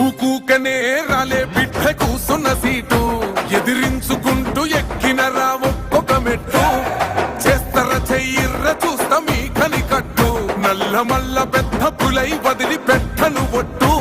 ఊకూకనే రాలే బిడ్డ కూసున్న సీటు ఎదిరించుకుంటూ ఎక్కినరా ఒక్కొక్క మెట్టు చేస్తర చెయ్యిర్ర చూస్తా మీ కని కట్టు నల్ల మల్ల పెద్ద పులై వదిలి పెట్టను ఒట్టు